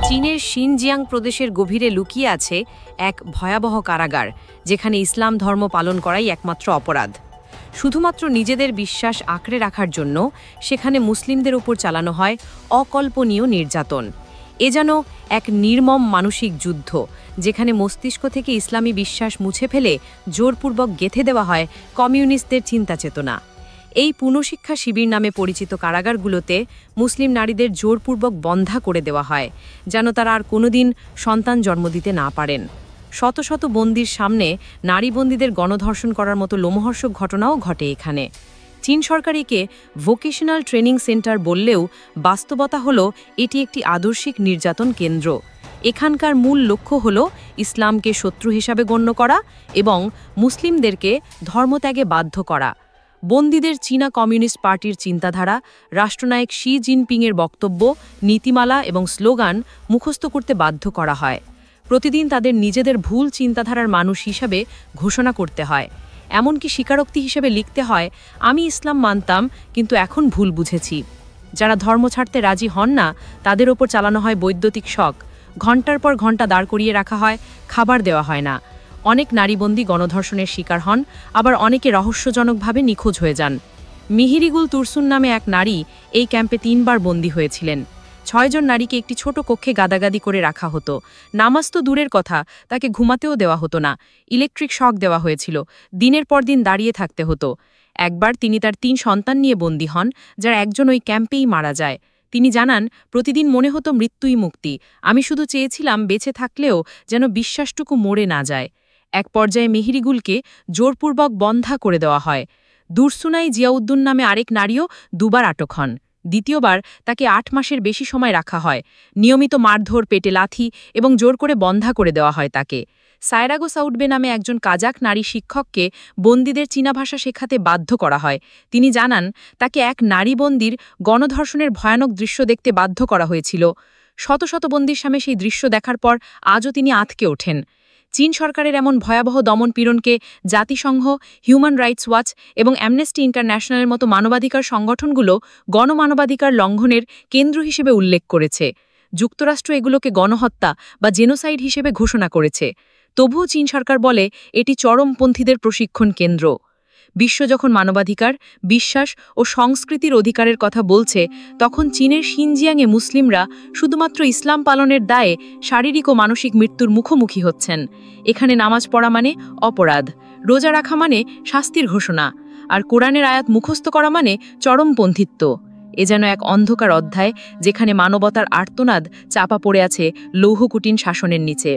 চীনের শিনজিয়াং প্রদেশের গভীরে লুকিয়ে আছে এক ভয়াবহ কারাগার, যেখানে ইসলাম ধর্ম পালন করাই একমাত্র অপরাধ। শুধুমাত্র নিজেদের বিশ্বাস আঁকড়ে রাখার জন্য সেখানে মুসলিমদের উপর চালানো হয় অকল্পনীয় নির্যাতন। এ যেন এক নির্মম মানসিক যুদ্ধ, যেখানে মস্তিষ্ক থেকে ইসলামী বিশ্বাস মুছে ফেলে জোরপূর্বক গেঁথে দেওয়া হয় কমিউনিস্টদের চিন্তা চেতনা। এই পুনঃশিক্ষা শিবির নামে পরিচিত কারাগারগুলোতে মুসলিম নারীদের জোরপূর্বক বন্ধা করে দেওয়া হয়, যেন তারা আর কোনোদিন সন্তান জন্ম দিতে না পারেন। শত শত বন্দির সামনে নারী বন্দীদের গণধর্ষণ করার মতো লোমহর্ষক ঘটনাও ঘটে এখানে। চীন সরকার একে ভোকেশনাল ট্রেনিং সেন্টার বললেও বাস্তবতা হলো এটি একটি আদর্শিক নির্যাতন কেন্দ্র। এখানকার মূল লক্ষ্য হল ইসলামকে শত্রু হিসাবে গণ্য করা এবং মুসলিমদেরকে ধর্মত্যাগে বাধ্য করা। বন্দীদের চীনা কমিউনিস্ট পার্টির চিন্তাধারা, রাষ্ট্রনায়ক শি জিনপিংয়ের বক্তব্য, নীতিমালা এবং স্লোগান মুখস্থ করতে বাধ্য করা হয়। প্রতিদিন তাদের নিজেদের ভুল চিন্তাধারার মানুষ হিসাবে ঘোষণা করতে হয়। এমনকি স্বীকারোক্তি হিসেবে লিখতে হয়, আমি ইসলাম মানতাম কিন্তু এখন ভুল বুঝেছি। যারা ধর্ম ছাড়তে রাজি হন না তাদের ওপর চালানো হয় বৈদ্যুতিক শক। ঘণ্টার পর ঘণ্টা দাঁড় করিয়ে রাখা হয়, খাবার দেওয়া হয় না। অনেক নারীবন্দী গণধর্ষণের শিকার হন, আবার অনেকে রহস্যজনকভাবে নিখোঁজ হয়ে যান। মিহিরিগুল তুরসুন নামে এক নারী এই ক্যাম্পে 3 বার বন্দী হয়েছিলেন। 6 জন নারীকে একটি ছোট কক্ষে গাদাগাদি করে রাখা হতো। নামাজ তো দূরের কথা, তাকে ঘুমাতেও দেওয়া হতো না। ইলেকট্রিক শক দেওয়া হয়েছিল, দিনের পর দিন দাঁড়িয়ে থাকতে হতো। একবার তিনি তার 3 সন্তান নিয়ে বন্দী হন, যার একজন ওই ক্যাম্পেই মারা যায়। তিনি জানান, প্রতিদিন মনে হতো মৃত্যুই মুক্তি। আমি শুধু চেয়েছিলাম বেঁচে থাকলেও যেন বিশ্বাসটুকু মরে না যায়। এক পর্যায়ে মেহিরিগুলকে জোরপূর্বক বন্ধা করে দেওয়া হয়। দুরসুনাই জিয়াউদ্দিন নামে আরেক নারীও 2 বার আটক হন। দ্বিতীয়বার তাকে 8 মাসের বেশি সময় রাখা হয়। নিয়মিত মারধর, পেটে লাথি এবং জোর করে বন্ধা করে দেওয়া হয় তাকে। সায়রাগো সাউডবে নামে একজন কাজাক নারী শিক্ষককে বন্দীদের চীনা ভাষা শেখাতে বাধ্য করা হয়। তিনি জানান, তাকে এক নারী বন্দীর গণধর্ষণের ভয়ানক দৃশ্য দেখতে বাধ্য করা হয়েছিল। শত শত বন্দীর সামনে সেই দৃশ্য দেখার পর আজও তিনি আঁতকে ওঠেন। চীন সরকারের এমন ভয়াবহ দমন-পীড়নকে জাতিসংঘ, হিউম্যান রাইটস ওয়াচ এবং অ্যামনেস্টি ইন্টারন্যাশনালের মতো মানবাধিকার সংগঠনগুলো গণমানবাধিকার লঙ্ঘনের কেন্দ্র হিসেবে উল্লেখ করেছে। যুক্তরাষ্ট্র এগুলোকে গণহত্যা বা জেনোসাইড হিসেবে ঘোষণা করেছে। তবুও চীন সরকার বলে এটি চরমপন্থীদের প্রশিক্ষণ কেন্দ্র। বিশ্ব যখন মানবাধিকার, বিশ্বাস ও সংস্কৃতির অধিকারের কথা বলছে, তখন চীনের শিনজিয়াংয়ে মুসলিমরা শুধুমাত্র ইসলাম পালনের দায়ে শারীরিক ও মানসিক মৃত্যুর মুখোমুখি হচ্ছেন। এখানে নামাজ পড়া মানে অপরাধ, রোজা রাখা মানে শাস্তির ঘোষণা, আর কোরআনের আয়াত মুখস্থ করা মানে চরমপন্থিত্ব। এ যেন এক অন্ধকার অধ্যায়, যেখানে মানবতার আর্তনাদ চাপা পড়ে আছে লৌহকুটিন শাসনের নিচে।